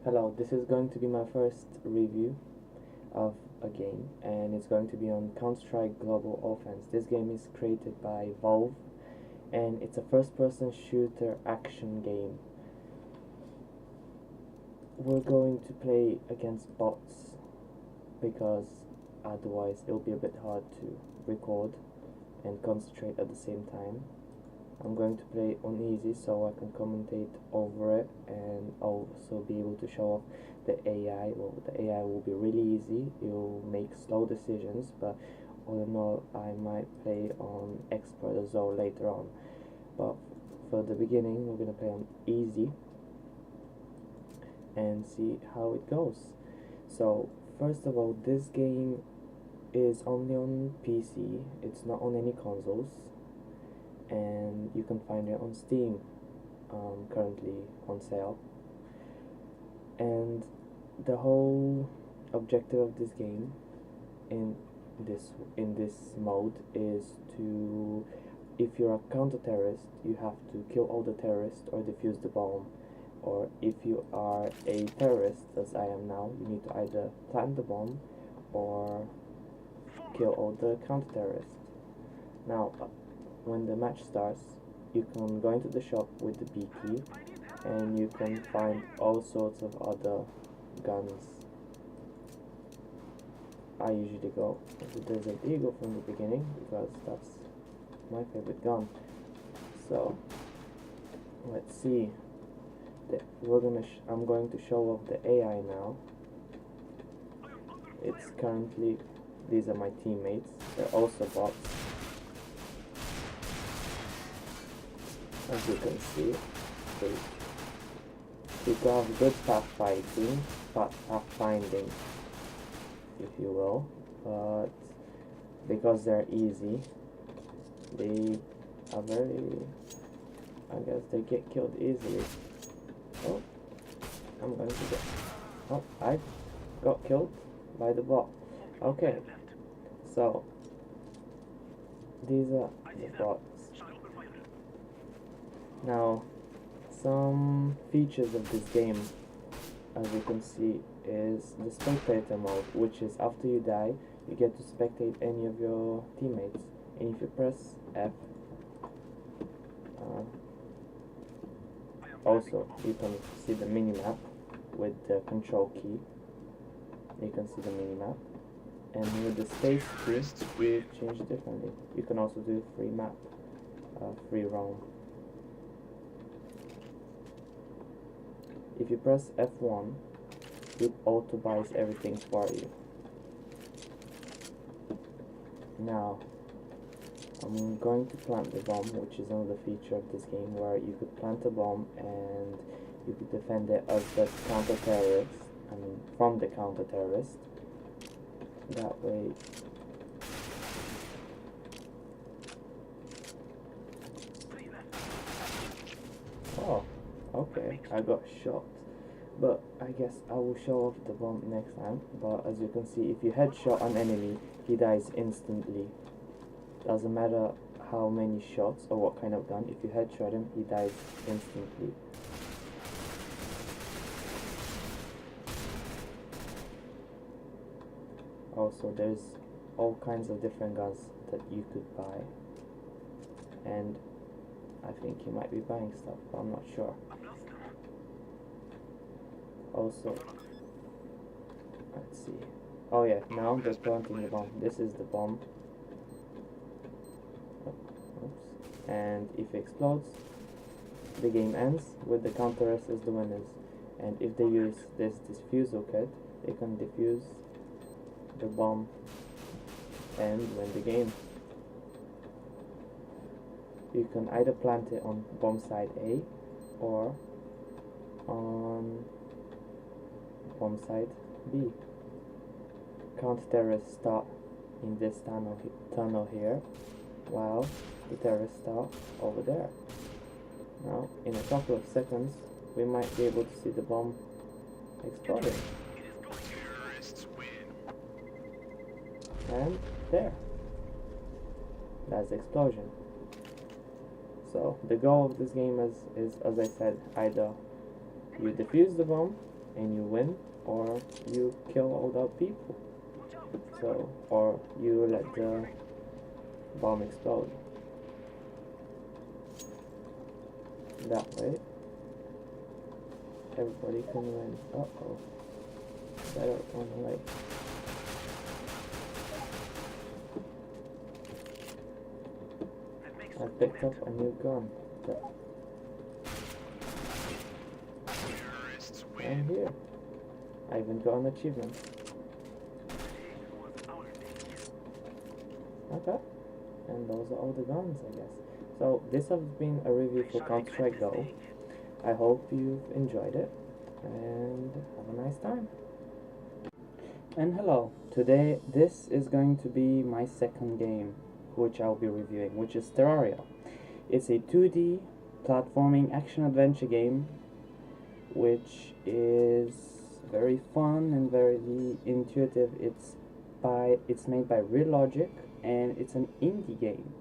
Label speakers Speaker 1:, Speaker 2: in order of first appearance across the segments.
Speaker 1: Hello, this is going to be my first review of a game, and it's going to be on Counter-Strike Global Offense. This game is created by Valve, and it's a first-person shooter action game. We're going to play against bots because otherwise it'll be a bit hard to record and concentrate at the same time. I'm going to play on easy so I can commentate over it and also be able to show off the AI. Well, the AI will be really easy. You'll make slow decisions, but all in all, I might play on expert as well later on. But for the beginning, we're going to play on easy and see how it goes. So, first of all, this game is only on PC. It's not on any consoles, and you can find it on Steam, currently on sale. And the whole objective of this game in this mode is to, if you're a counter-terrorist, you have to kill all the terrorists or defuse the bomb. Or if you are a terrorist, as I am now, you need to either plant the bomb or kill all the counter-terrorists. Now, when the match starts, you can go into the shop with the B key and you can find all sorts of other guns. I usually go with the Desert Eagle from the beginning because that's my favorite gun. So let's see. I'm going to show off the AI now. It's currently, these are my teammates. They're also bots. As you can see, you can have good pathfinding, if you will, but because they're easy, they are I guess they get killed easily. Oh, I'm going to get, oh, I got killed by the bot. Okay, so these are the bots. Now, some features of this game, as you can see, is the spectator mode, which is after you die, you get to spectate any of your teammates. And if you press F, also you can see the minimap with the control key. You can see the minimap. And with the space key, you change differently. You can also do free map, free roam. If you press F1, it auto buys everything for you. Now, I'm going to plant the bomb, which is another feature of this game where you could plant a bomb and you could defend it as the counter-terrorist, from the counter-terrorist. That way, oh, okay, I got shot, but I guess I will show off the bomb next time. But as you can see, if you headshot an enemy, he dies instantly. Doesn't matter how many shots or what kind of gun, if you headshot him, he dies instantly. Also, there's all kinds of different guns that you could buy, and I think you might be buying stuff, but I'm not sure. Also, let's see. Oh yeah, now they're planting the bomb. This is the bomb. Oops. And if it explodes, the game ends with the counter-terrorists as the winners. And if they use this diffusal kit, they can defuse the bomb and win the game. You can either plant it on bomb side A or on bomb side B. Counter-terrorists start in this tunnel here, while the terrorists start over there. Now, in a couple of seconds, we might be able to see the bomb exploding. And there. That's the explosion. So the goal of this game is, as I said, either you defuse the bomb and you win, or you kill all the people. So, or you let the bomb explode. That way, everybody can win. Uh-oh. Better run away. I picked up a new gun. I'm here. I even got an achievement. Okay. And those are all the guns, I guess. So this has been a review for Counter-Strike Go. I hope you've enjoyed it, and have a nice time. And hello, today this is going to be my second game which I'll be reviewing, which is Terraria. It's a 2D platforming action-adventure game which is very fun and very intuitive. It's made by Real Logic, and it's an indie game,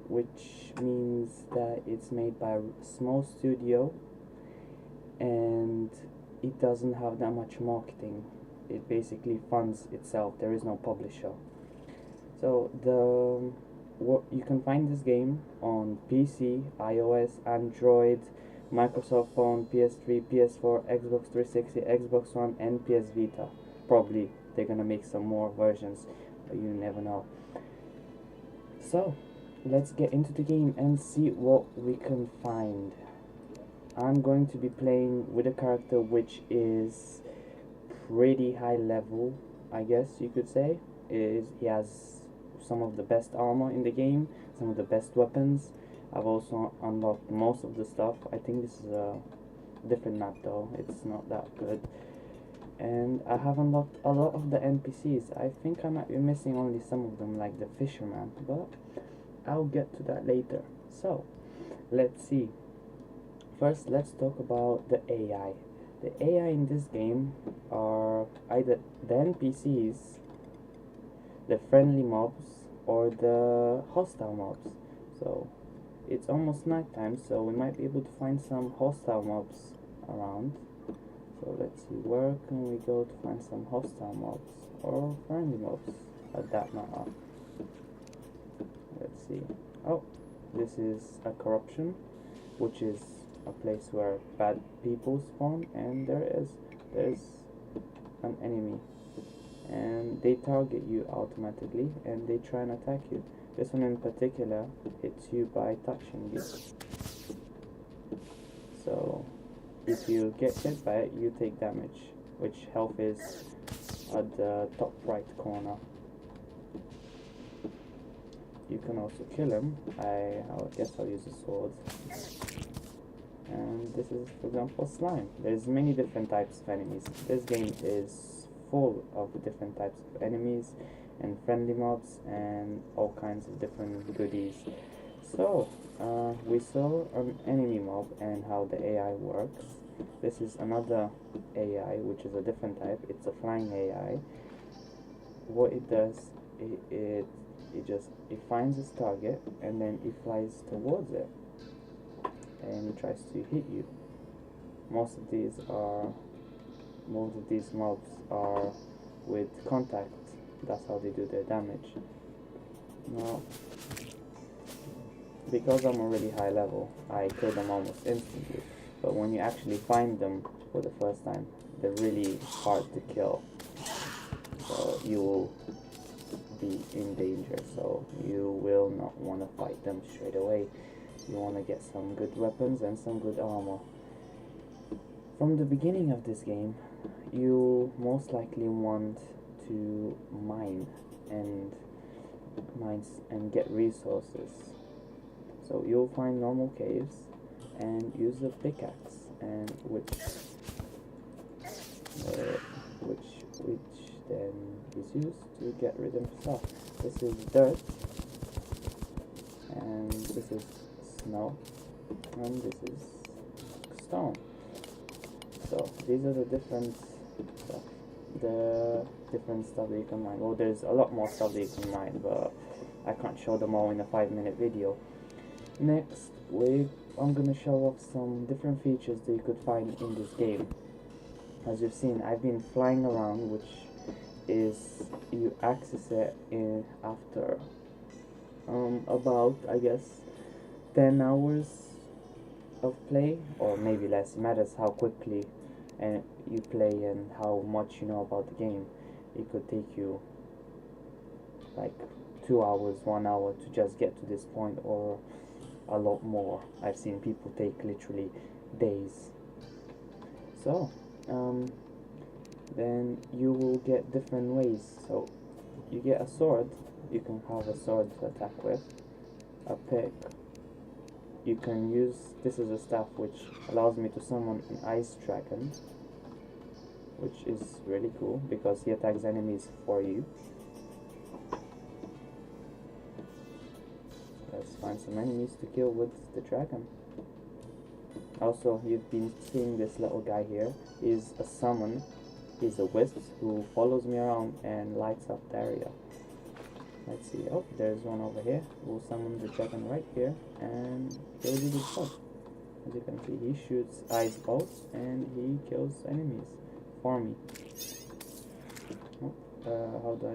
Speaker 1: which means that it's made by a small studio and it doesn't have that much marketing. It basically funds itself. There is no publisher. So you can find this game on PC, iOS, Android, Microsoft Phone, PS3, PS4, Xbox 360, Xbox One, and PS Vita. Probably they're gonna make some more versions, but you never know. So let's get into the game and see what we can find. I'm going to be playing with a character which is pretty high level, I guess you could say. He has some of the best armor in the game, some of the best weapons. I've also unlocked most of the stuff. I think this is a different map though, it's not that good. And I have unlocked a lot of the NPCs. I think I might be missing only some of them, like the fisherman, but I'll get to that later. So let's see. First, let's talk about the AI. The AI in this game are either the NPCs, the friendly mobs, or the hostile mobs. So it's almost nighttime, so we might be able to find some hostile mobs around. So let's see, where can we go to find some hostile mobs or friendly mobs at that matter. Let's see. Oh, this is a corruption, which is a place where bad people spawn, and there's an enemy, and they target you automatically and they try and attack you. This one in particular hits you by touching you. So if you get hit by it, you take damage, which health is at the top right corner. You can also kill him. I guess I'll use a sword. And this is, for example, slime. There's many different types of enemies. This game is full of different types of enemies and friendly mobs and all kinds of different goodies. So we saw an enemy mob and how the AI works. This is another AI, which is a different type. It's a flying AI. What it does, it finds its target and then it flies towards it and it tries to hit you. Most of these mobs are with contact. That's how they do their damage. Now, because I'm a really high level, I kill them almost instantly. But when you actually find them for the first time, they're really hard to kill. So you will be in danger. So you will not want to fight them straight away. You want to get some good weapons and some good armor. From the beginning of this game, you most likely want to mine and get resources. So you'll find normal caves and use a pickaxe, and which then is used to get rid of stuff. This is dirt, and this is snow, and this is stone. So these are the different stuff that you can mine. Well, there's a lot more stuff that you can mine, but I can't show them all in a 5-minute video. Next, I'm gonna show off some different features that you could find in this game. as you've seen, I've been flying around, which is you access it in after about, I guess, 10 hours of play, or maybe less. It matters how quickly and you play and how much you know about the game. It could take you like 2 hours, 1 hour to just get to this point, or a lot more. I've seen people take literally days. So then you will get different ways. So you get a sword, you can have a sword to attack with, a pick. You can use, this is a staff which allows me to summon an ice dragon, which is really cool because he attacks enemies for you. Let's find some enemies to kill with the dragon. Also, you've been seeing this little guy here. He's a summon. He's a wisp who follows me around and lights up the area. Let's see. Oh, there's one over here. We'll summon the dragon right here, and he'll do the job. As you can see, he shoots ice bolts and he kills enemies for me. Oh, how do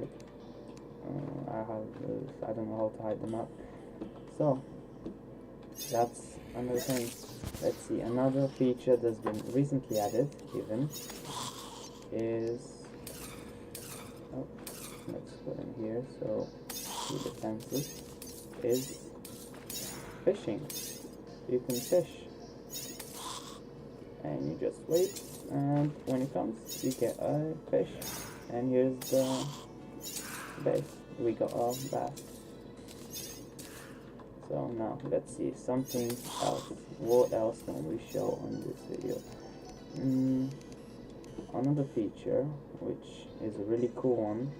Speaker 1: I don't know how to hide the map. So that's another thing. Let's see, another feature that's been recently added even is, oh, let's put in here so see the fences, is fishing. You can fish and you just wait, and when it comes you get a fish, and here's the base. We got a bass. So now let's see something else. What else can we show on this video? Another feature, which is a really cool one,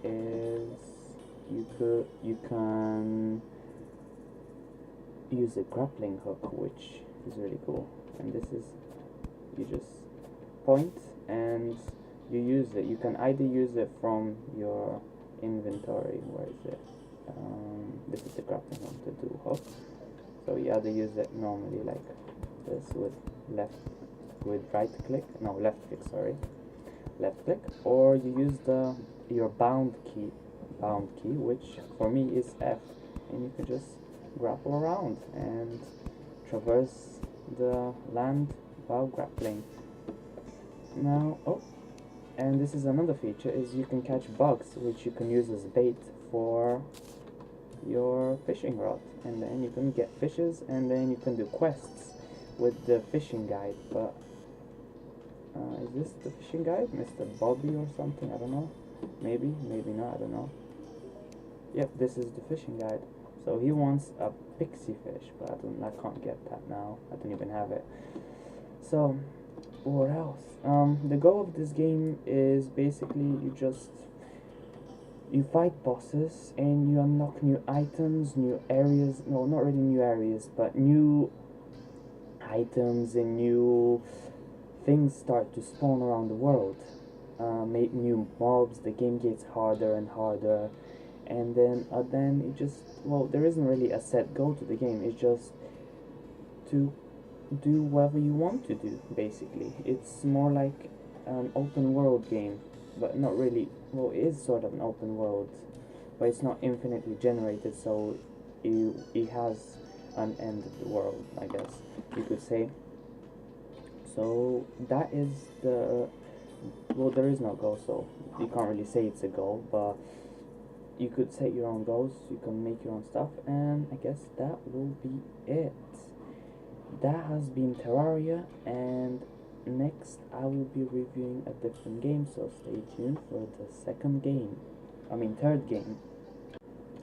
Speaker 1: is you can use a grappling hook, which is really cool. And this is, you just point and you use it. You can either use it from your inventory. Where is it? This is the grappling hook to do hook. So you either use it normally like this with left click, or you use your bound key, which for me is F, and you can just grapple around and traverse the land while grappling. Now, oh, and this is another feature, is you can catch bugs, which you can use as bait for your fishing rod, and then you can get fishes, and then you can do quests with the fishing guide. But is this the fishing guide, Mr. Bobby or something? I don't know. Maybe not. I don't know. Yep, this is the fishing guide. So he wants a pixie fish, but I can't get that now. I don't even have it. So what else? The goal of this game is basically you fight bosses and you unlock new items, new areas. No, not really new areas, but new items and new things start to spawn around the world. Make new mobs. The game gets harder and harder, and then it just, well, there isn't really a set goal to the game. It's just to do whatever you want to do. Basically, it's more like an open world game, but not really. Well, it is sort of an open world, but it's not infinitely generated, so it has an end of the world, I guess you could say. So that is the, well, there is no goal, so you can't really say it's a goal, but you could set your own goals, you can make your own stuff, and I guess that will be it. That has been Terraria, and next I will be reviewing a different game, so stay tuned for the third game.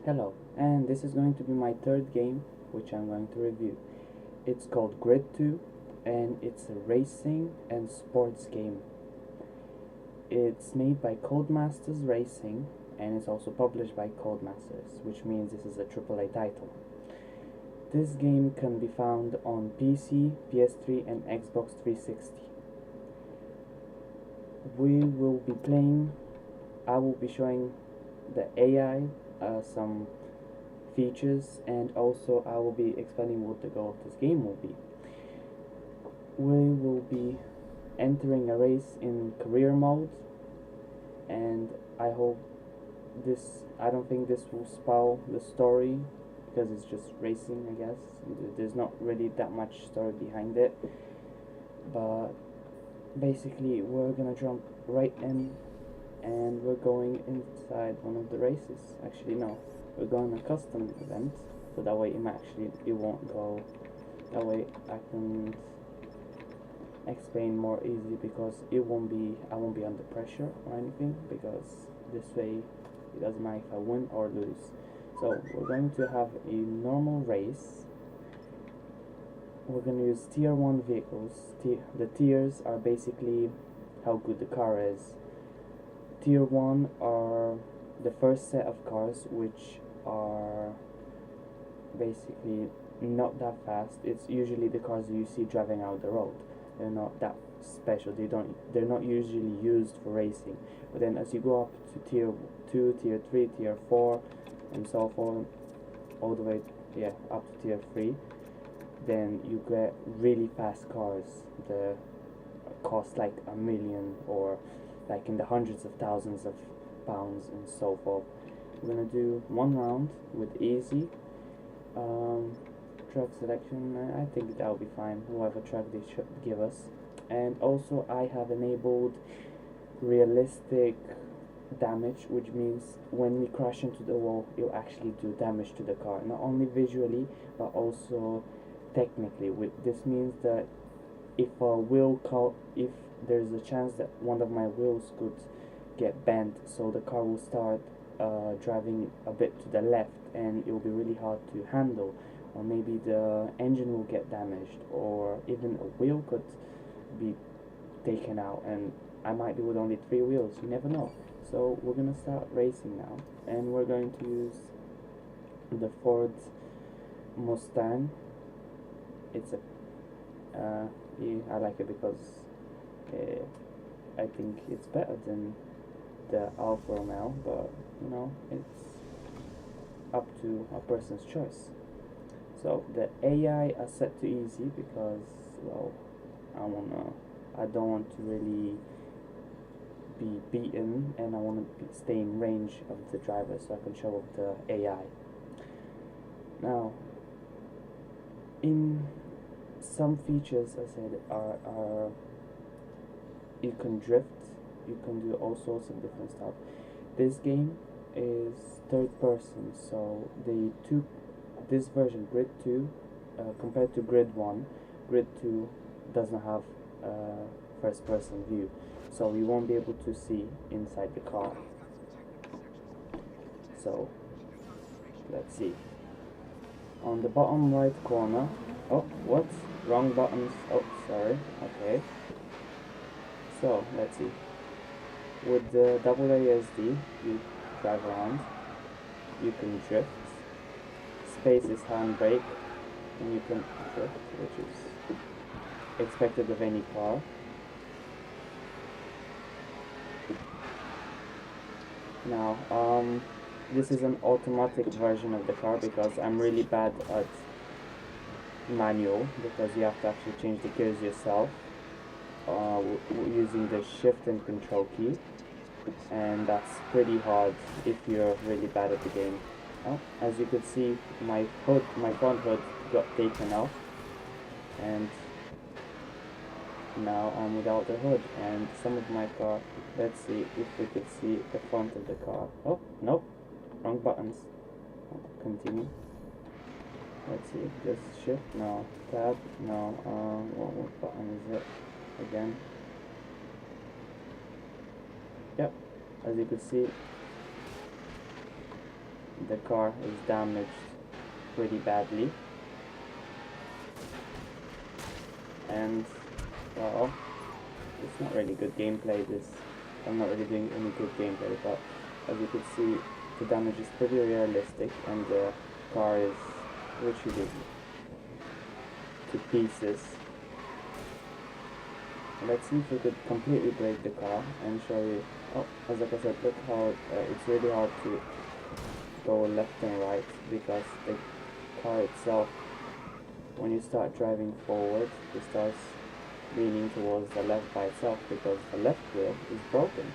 Speaker 1: Hello, and this is going to be my third game, which I'm going to review. It's called Grid 2, and it's a racing and sports game. It's made by Codemasters Racing, and it's also published by Codemasters, which means this is a AAA title. This game can be found on PC, PS3, and Xbox 360. I will be showing the AI some features, and also I will be explaining what the goal of this game will be. We will be entering a race in career mode, and I hope I don't think this will spoil the story because it's just racing, I guess. There's not really that much story behind it, but basically we're gonna jump right in and we're going inside one of the races. Actually, no, we're going a custom event, so that way it won't go. That way I can explain more easily because I won't be under pressure or anything, because this way it doesn't matter if I win or lose. So we're going to have a normal race. We're going to use tier 1 vehicles. The tiers are basically how good the car is. Tier 1 are the first set of cars, which are basically not that fast. It's usually the cars you see driving out the road. They're not that special. They're not usually used for racing. But then as you go up to tier 2, tier 3, tier 4, and so forth, all the way up to tier 3, then you get really fast cars that cost like $1 million or like in the hundreds of thousands of pounds and so forth. We're gonna do one round with easy track selection. I think that'll be fine, whatever track they should give us. And also I have enabled realistic damage, which means when we crash into the wall it'll actually do damage to the car, not only visually but also technically. This means that if there's a chance that one of my wheels could get bent, so the car will start driving a bit to the left and it will be really hard to handle, or maybe the engine will get damaged, or even a wheel could be taken out and I might be with only 3 wheels, you never know. So we're gonna start racing now, and we're going to use the Ford Mustang. It's I like it because I think it's better than the Alfa Romeo, but it's up to a person's choice. So the AI are set to easy because, well, I don't want to really be beaten, and I want to stay in range of the driver so I can show off the AI. Now, in some features, I said, are you can drift, you can do all sorts of different stuff. This game is third person, so they took this version, Grid 2, compared to Grid 1. Grid 2 doesn't have first person view, so we won't be able to see inside the car. So let's see. On the bottom right corner, oh, what? Wrong buttons. Oh, sorry. Okay. So let's see. With the AASD, you drive around. You can drift. Space is handbrake, and you can drift, which is expected of any car. Now, this is an automatic version of the car because I'm really bad at manual, because you have to actually change the gears yourself using the shift and control key, and that's pretty hard if you're really bad at the game. Oh, as you could see, my front hood got taken off, and now I'm without the hood. And some of my car, let's see if we could see the front of the car. Oh, nope, wrong buttons. Continue. Let's see, just shift, no, tab, no, what button is it again? Yep, as you can see, the car is damaged pretty badly, and well, it's not really good gameplay. I'm not really doing any good gameplay, but as you can see, the damage is pretty realistic, and the car is literally to pieces. Let's see if we could completely break the car and show you. Oh, as like I said, look how it's really hard to go left and right, because the car itself, when you start driving forward, it starts leaning towards the left by itself because the left wheel is broken.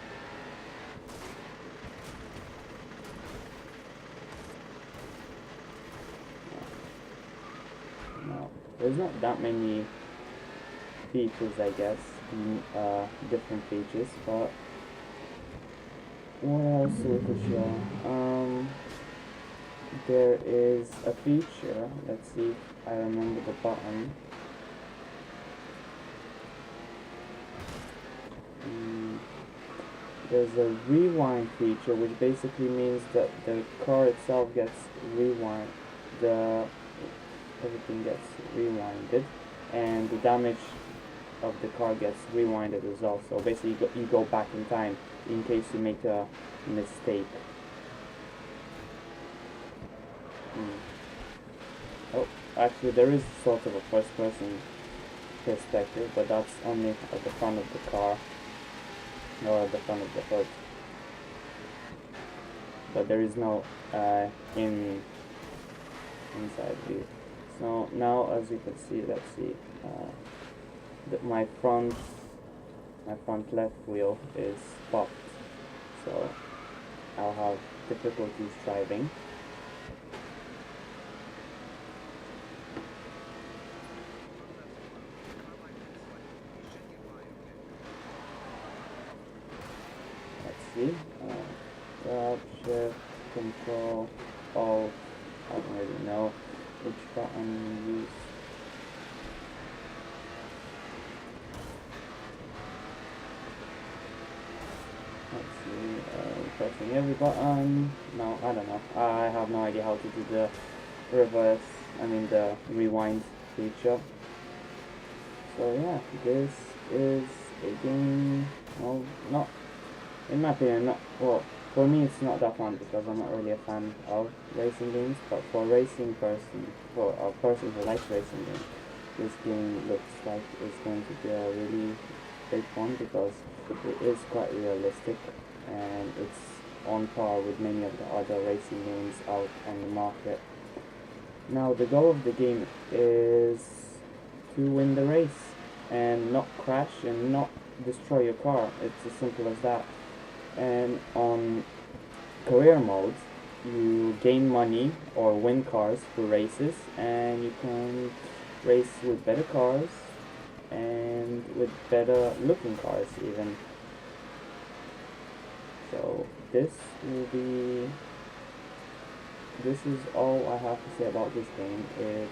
Speaker 1: Now, there's not that many features, I guess, different features, but what else we could show? There is a feature, let's see if I remember the button. There's a rewind feature, which basically means that the car itself gets rewind, everything gets rewinded, and the damage of the car gets rewinded as well. So basically you go back in time in case you make a mistake. Oh, actually there is sort of a first person perspective, but that's only at the front of the car, or at the front of the hood. But there is no inside view. So now, as you can see, let's see, my front left wheel is popped, so I'll have difficulties driving. Let's see, grab, shift, control, alt, I don't really know which button you use. Let's see, pressing every button. No, I don't know. I have no idea how to do the the rewind feature. So yeah, this is a game, well, not, in my opinion, not, well, for me it's not that fun because I'm not really a fan of racing games, but for a person who likes racing games, this game looks like it's going to be a really big fun because it is quite realistic and it's on par with many of the other racing games out on the market. Now the goal of the game is to win the race and not crash and not destroy your car. It's as simple as that. And on career mode, you gain money or win cars for races, and you can race with better cars and with better looking cars even. So this is all I have to say about this game. It's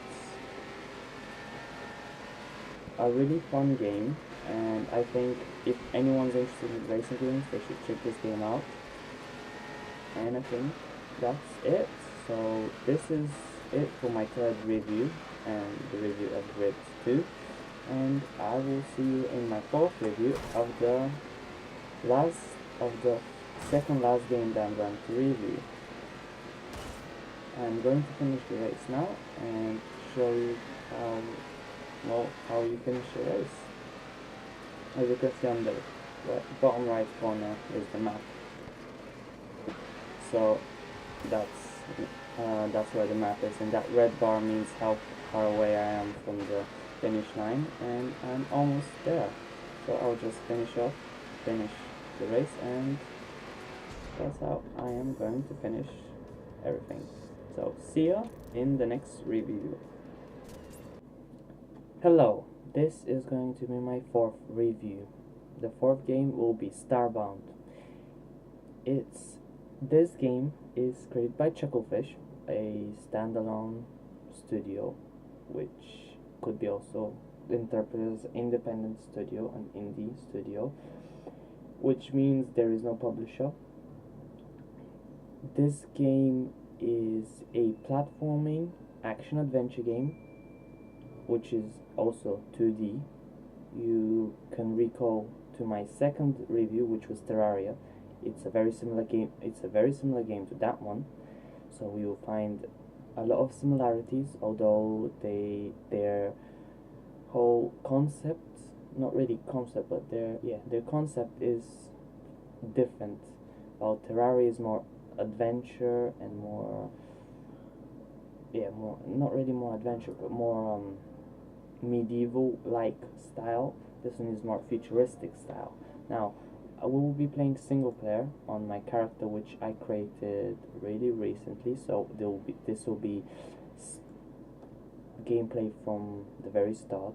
Speaker 1: a really fun game, and I think if anyone's interested in racing games, they should check this game out. And I think that's it. So this is it for my third review and the review of Grid 2, and I will see you in my fourth review of the second last game that I'm going to review. I'm going to finish the race now and show you how you finish the race. As you can see on the bottom right corner is the map. So that's where the map is, and that red bar means how far away I am from the finish line, and I'm almost there. So I'll just finish the race, and that's how I am going to finish everything. So see ya in the next review. Hello, this is going to be my fourth review. The fourth game will be Starbound. This game is created by Chucklefish, a standalone studio, which could be also interpreted as independent studio, an indie studio, which means there is no publisher. This game is a platforming action adventure game, which is also 2D. You can recall to my second review, which was Terraria. It's a very similar game. It's a very similar game to that one. So we will find a lot of similarities, although their whole concept, not really concept, but their concept is different. While Terraria is more adventure and more not really more adventure, but more medieval like style. This one is more futuristic style. Now, I will be playing single player on my character, which I created really recently. So this will be gameplay from the very start.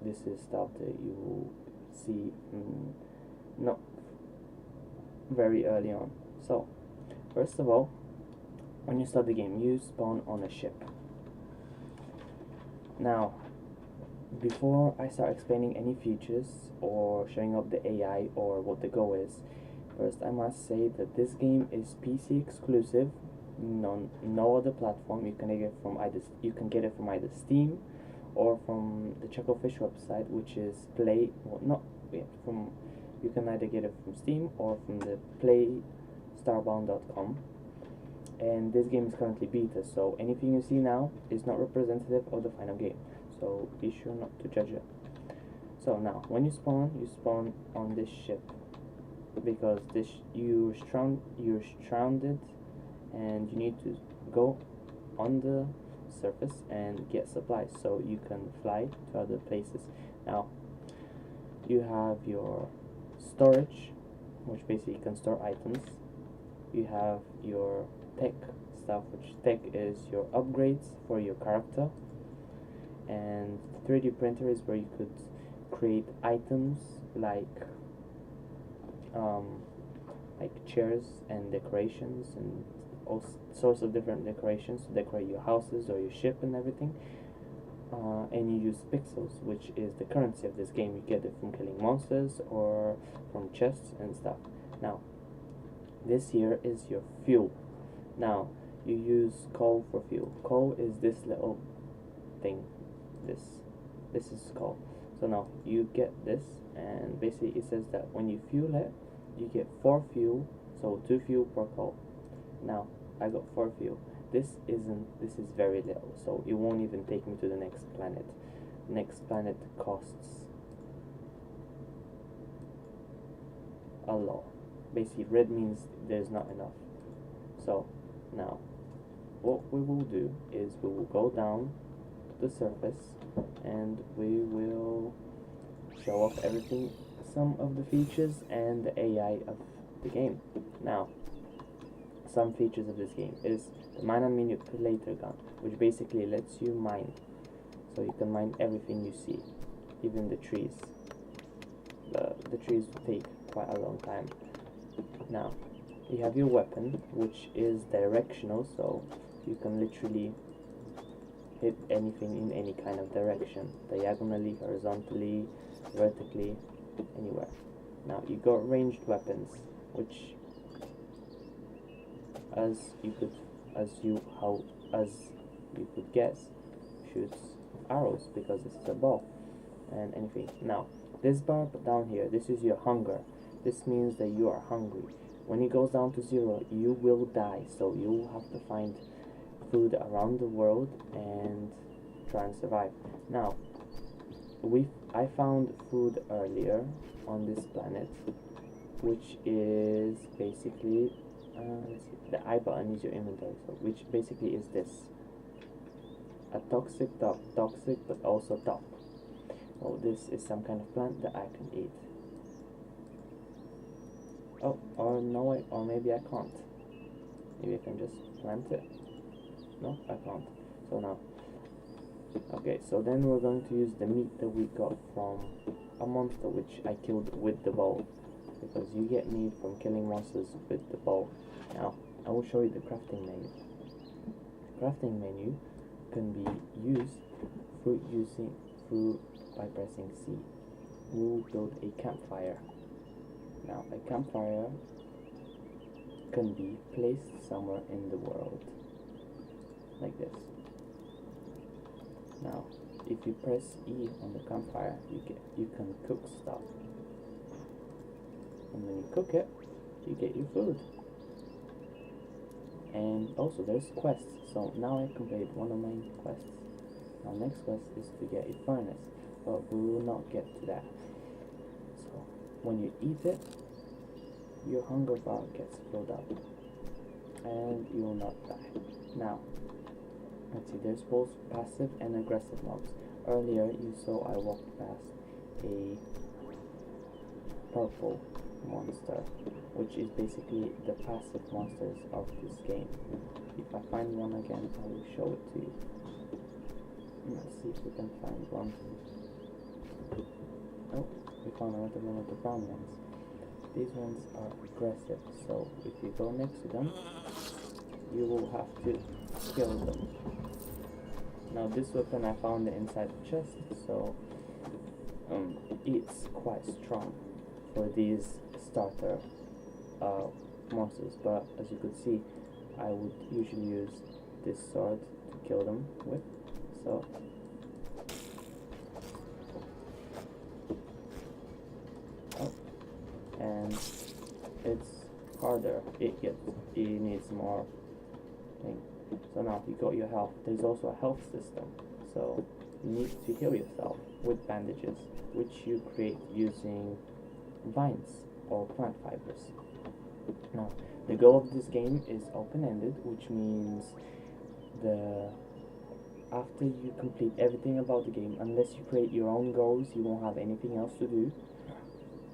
Speaker 1: This is stuff that you will see not very early on. So, first of all, when you start the game, you spawn on a ship. Now, before I start explaining any features or showing up the AI or what the goal is, first I must say that this game is PC exclusive. No other platform. You can get it from either Steam or from the Chucklefish website, which is you can either get it from Steam or from the Starbound.com. And this game is currently beta, so anything you see now is not representative of the final game, so be sure not to judge it. So now, when you spawn on this ship, because you're stranded, and you need to go on the surface and get supplies so you can fly to other places. Now, you have your storage, which basically you can store items. You have your tech stuff, which tech is your upgrades for your character, and 3D printer is where you could create items like chairs and decorations and all sorts of different decorations to decorate your houses or your ship and everything. And you use pixels, which is the currency of this game. You get it from killing monsters or from chests and stuff. Now, this here is your fuel. Now, you use coal for fuel. Coal is this little thing. This is coal. So now you get this, and basically it says that when you fuel it, you get 4 fuel, so 2 fuel per coal. Now, I got 4 fuel. This is very little, so it won't even take me to the next planet. Next planet costs a lot. Basically, red means there's not enough. So now, what we will do is we will go down to the surface and we will show off everything, some of the features and the AI of the game. Now, some features of this game is the mine and manipulator gun, which basically lets you mine. So you can mine everything you see, even the trees. The trees will take quite a long time. Now, you have your weapon, which is directional, so you can literally hit anything in any kind of direction, diagonally, horizontally, vertically, anywhere. Now, you got ranged weapons, which as you could guess, shoots arrows, because this is a bow and anything. Now, this bar down here, this is your hunger. This means that you are hungry. When it goes down to 0, you will die, so you will have to find food around the world and try and survive. Now, I found food earlier on this planet, which is basically let's see, the I button is your inventory, so which basically is this: a toxic but also top. Well, this is some kind of plant that I can eat. Oh, or no, or maybe I can't. Maybe I can just plant it. No, I can't. So now, okay, so then we're going to use the meat that we got from a monster which I killed with the bow, because you get meat from killing monsters with the bow. Now, I will show you the crafting menu. The crafting menu can be used by pressing C. We'll build a campfire. Now, a campfire can be placed somewhere in the world, like this. Now, if you press E on the campfire, you can cook stuff, and when you cook it, you get your food. And also there's quests, so now I completed one of my quests. Now next quest is to get a furnace, but we will not get to that. So when you eat it, your hunger bar gets filled up and you will not die. Now, let's see, there's both passive and aggressive mobs. Earlier you saw I walked past a purple monster, which is basically the passive monsters of this game. If I find one again, I will show it to you. Let's see if we can find one. Oh, we found another one of the brown ones. These ones are aggressive, so if you go next to them, you will have to kill them. Now this weapon I found inside the chest, so it's quite strong for these starter monsters, but as you could see, I would usually use this sword to kill them with. So and it's harder. It needs more thing. So now you got your health. There's also a health system, so you need to heal yourself with bandages, which you create using vines or plant fibers. Now the goal of this game is open-ended, which means after you complete everything about the game, unless you create your own goals, you won't have anything else to do.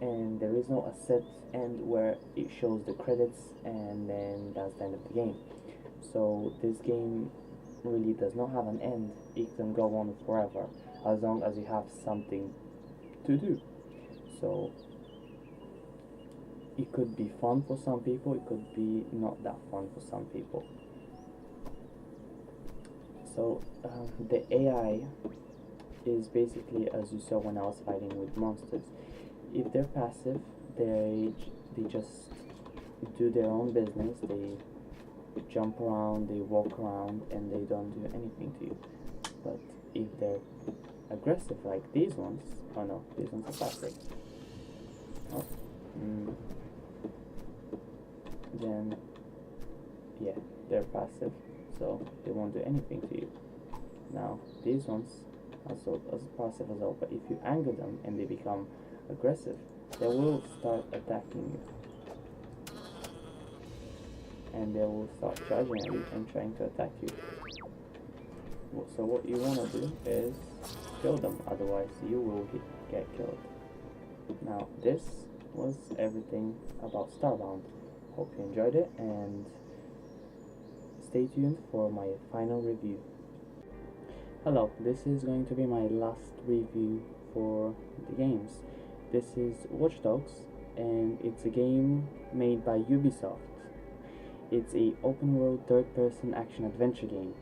Speaker 1: And there is no a set end where it shows the credits and then that's the end of the game. So this game really does not have an end. It can go on forever as long as you have something to do. So it could be fun for some people, it could be not that fun for some people. So the AI is basically, as you saw when I was fighting with monsters, if they're passive, they just do their own business. They jump around, they walk around, and they don't do anything to you. But if they're aggressive like these ones, oh no, these ones are passive. Oh, then yeah, they're passive, so they won't do anything to you. Now these ones are so as passive as well, but if you anger them and they become aggressive, they will start attacking you, and they will start charging at you and trying to attack you. So what you want to do is kill them, otherwise you will get killed. Now this was everything about Starbound. Hope you enjoyed it, and stay tuned for my final review. Hello, this is going to be my last review for the games. This is Watch Dogs, and it's a game made by Ubisoft. It's a open world third-person action-adventure game.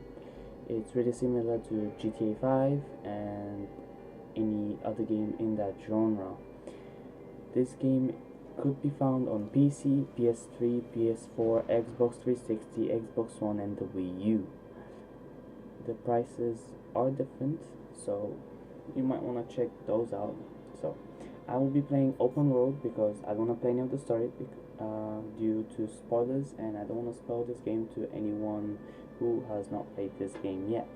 Speaker 1: It's really similar to GTA 5 and any other game in that genre. This game could be found on PC, PS3, PS4, Xbox 360, Xbox One, and the Wii U. The prices are different, so you might want to check those out. So I will be playing open world because I don't want to play any of the story due to spoilers, and I don't want to spoil this game to anyone who has not played this game yet.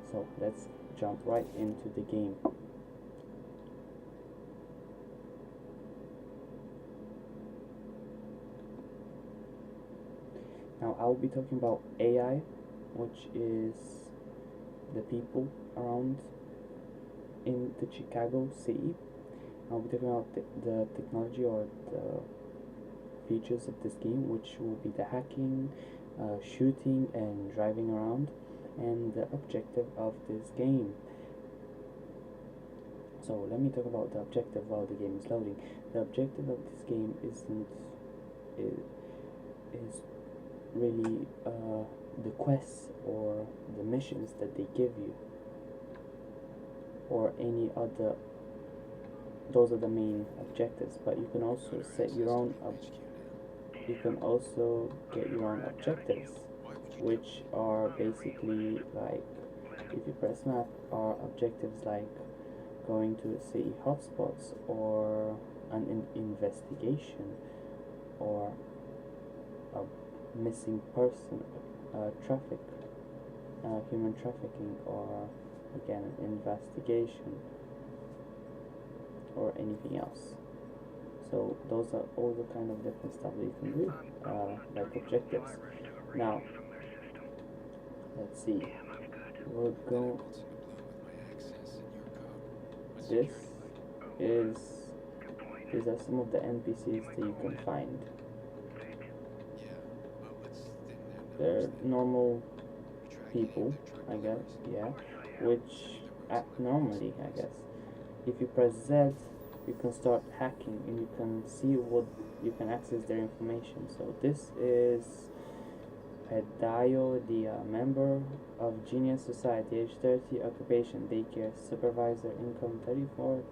Speaker 1: So let's jump right into the game. Now I will be talking about AI, which is the people around in the Chicago city. I'll be talking about the technology or the features of this game, which will be the hacking, shooting and driving around, and the objective of this game. So let me talk about the objective while the game is loading. The objective of this game is really the quests or the missions that they give you, or any other. Those are the main objectives, but you can also set your own you can also get your own objectives, which are basically like, if you press map, are objectives like going to city hotspots, or an investigation, or a missing person, human trafficking, or again an investigation, or anything else. So those are all the kind of different stuff that you can do, like objectives. Now let's see, we'll go this is these are some of the NPCs that you can find. They're normal people, I guess, yeah, which act normally, I guess. If you press Z, you can start hacking and you can see what you can access their information. So this is Pedayo, the member of Genius Society, age 30, occupation daycare supervisor, income 34,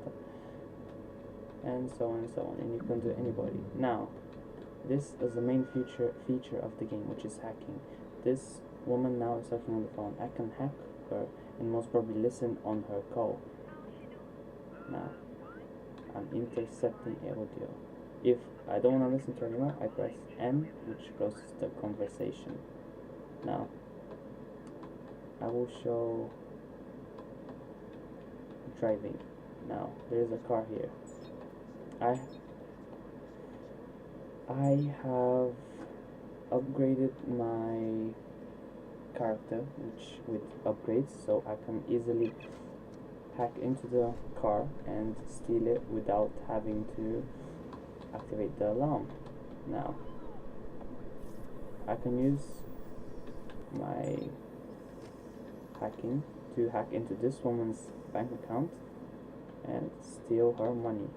Speaker 1: and so on and so on. And you can do anybody. Now, this is the main feature of the game, which is hacking. This woman now is talking on the phone. I can hack her and most probably listen on her call. Now, I'm intercepting audio. If I don't want to listen to her anymore, I press M, which closes the conversation. Now, I will show driving. Now, there's a car here. I have upgraded my character with upgrades, so I can easily hack into the car and steal it without having to activate the alarm. Now, I can use my hacking to hack into this woman's bank account and steal her money.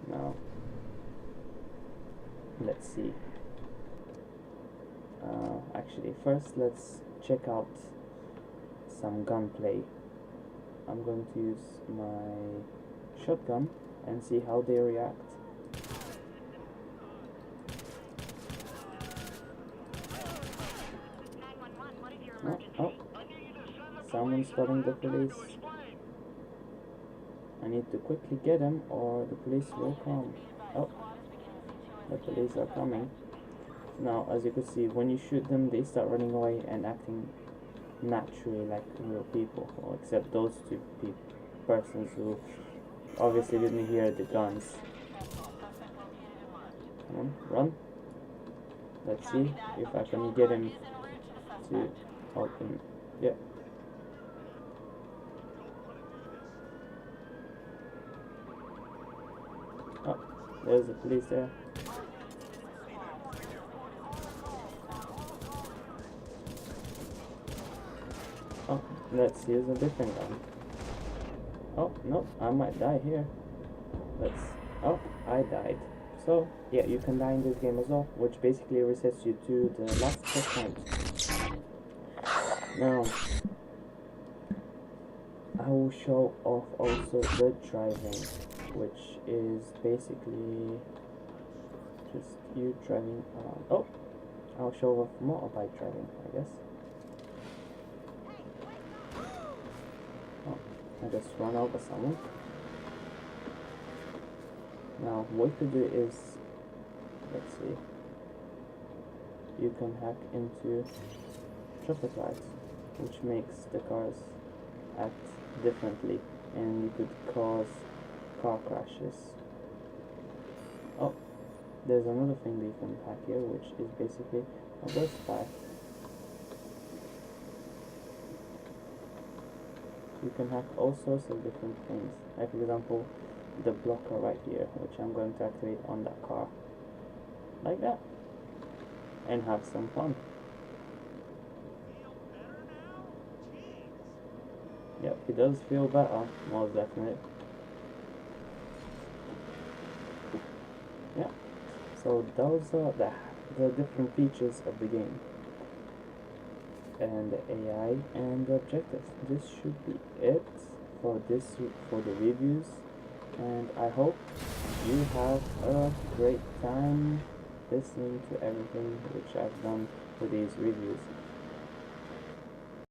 Speaker 1: Now, let's see. Actually, first let's check out some gunplay. I'm going to use my shotgun and see how they react. Oh, someone's calling the police. I need to quickly get him or the police will come. Oh, the police are coming. Now, as you can see, when you shoot them, they start running away and acting naturally like real people, well, except those two persons who obviously didn't hear the guns. Come on, run. Let's see if I can get him to open. Yeah. Oh, there's the police there. Oh, let's use a different gun. Oh, no, I might die here. Oh, I died. So, yeah, you can die in this game as well, which basically resets you to the last checkpoint. Now, I will show off also the driving, which is basically just you driving around. Oh, I'll show off motorbike driving, I guess. Oh, I just run over someone. Now, what you can do is, let's see, you can hack into traffic lights, which makes the cars act differently, and you could cause car crashes. Oh, there's another thing that you can hack here, which is basically a burst fire. You can hack all sorts of different things, like for example the blocker right here, which I'm going to activate on that car, like that, and have some fun. Yep, it does feel better, most definitely. Yeah, so those are the different features of the game, and the AI and the objectives. This should be it for the reviews, and I hope you have a great time listening to everything which I've done for these reviews.